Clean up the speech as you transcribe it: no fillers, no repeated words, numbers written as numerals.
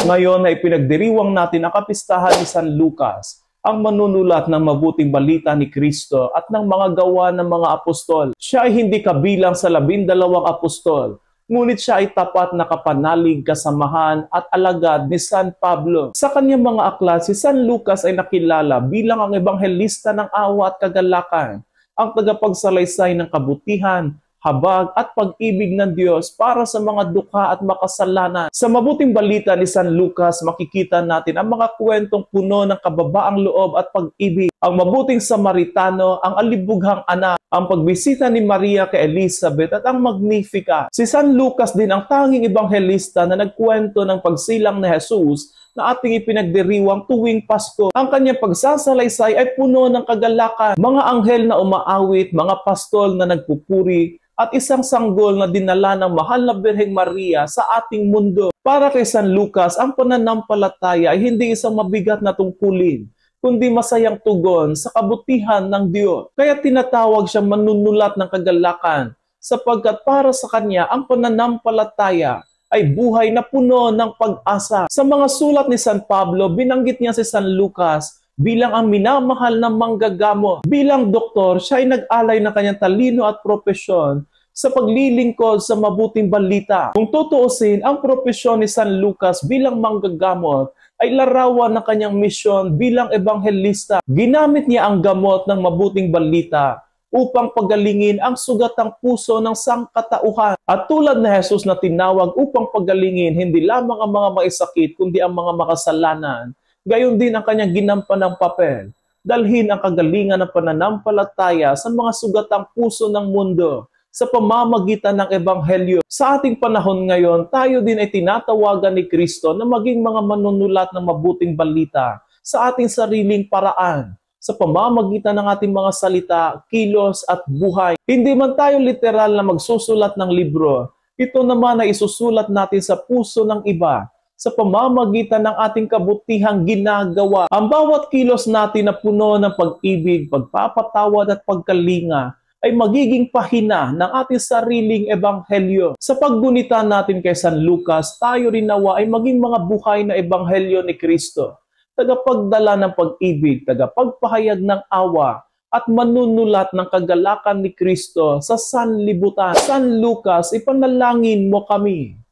Ngayon ay pinagdiriwang natin ang kapistahan ni San Lucas, ang manunulat ng mabuting balita ni Kristo at ng mga gawa ng mga apostol. Siya ay hindi kabilang sa 12 apostol, ngunit siya ay tapat na kapanalig, kasamahan at alagad ni San Pablo. Sa kanyang mga aklat, si San Lucas ay nakilala bilang ang ebanghelista ng awa at kagalakan, ang tagapagsalaysay ng kabutihan, habag at pag-ibig ng Diyos para sa mga dukha at makasalanan. Sa mabuting balita ni San Lucas, makikita natin ang mga kwentong puno ng kababaang loob at pag-ibig, ang mabuting Samaritano, ang alibughang anak, ang pagbisita ni Maria kay Elizabeth at ang Magnificat. Si San Lucas din ang tanging ebanghelista na nagkwento ng pagsilang ni Jesus na ating ipinagdiriwang tuwing Pasko. Ang kanyang pagsasalaysay ay puno ng kagalakan, mga anghel na umaawit, mga pastol na nagpupuri, at isang sanggol na dinala ng mahal na Birheng Maria sa ating mundo. Para kay San Lucas, ang pananampalataya ay hindi isang mabigat na tungkulin, kundi masayang tugon sa kabutihan ng Diyos. Kaya tinatawag siyang manunulat ng kagalakan, sapagkat para sa kanya ang pananampalataya ay buhay na puno ng pag-asa. Sa mga sulat ni San Pablo, binanggit niya si San Lucas bilang ang minamahal na manggagamot. Bilang doktor, siya ay nag-alay ng kanyang talino at propesyon sa paglilingkod sa mabuting balita. Kung tutuusin, ang propesyon ni San Lucas bilang manggagamot ay larawan ng kanyang misyon bilang ebanghelista. Ginamit niya ang gamot ng mabuting balita upang pagalingin ang sugatang puso ng sangkatauhan. At tulad na Jesus na tinawag upang pagalingin hindi lamang ang mga maisakit kundi ang mga makasalanan, gayon din ang kanyang ginampanang papel. Dalhin ang kagalingan ng pananampalataya sa mga sugatang puso ng mundo sa pamamagitan ng Ebanghelyo. Sa ating panahon ngayon, tayo din ay tinatawagan ni Kristo na maging mga manunulat ng mabuting balita sa ating sariling paraan, sa pamamagitan ng ating mga salita, kilos at buhay. Hindi man tayo literal na magsusulat ng libro, ito naman ay isusulat natin sa puso ng iba, sa pamamagitan ng ating kabutihang ginagawa. Ang bawat kilos natin na puno ng pag-ibig, pagpapatawad at pagkalinga ay magiging pahina ng ating sariling ebanghelyo. Sa paggunita natin kay San Lucas, tayo rin nawa ay maging mga buhay na ebanghelyo ni Kristo, tagapagdala ng pag-ibig, tagapagpahayag ng awa, at manunulat ng kagalakan ni Kristo sa sanlibutan. San Lucas, ipanalangin mo kami.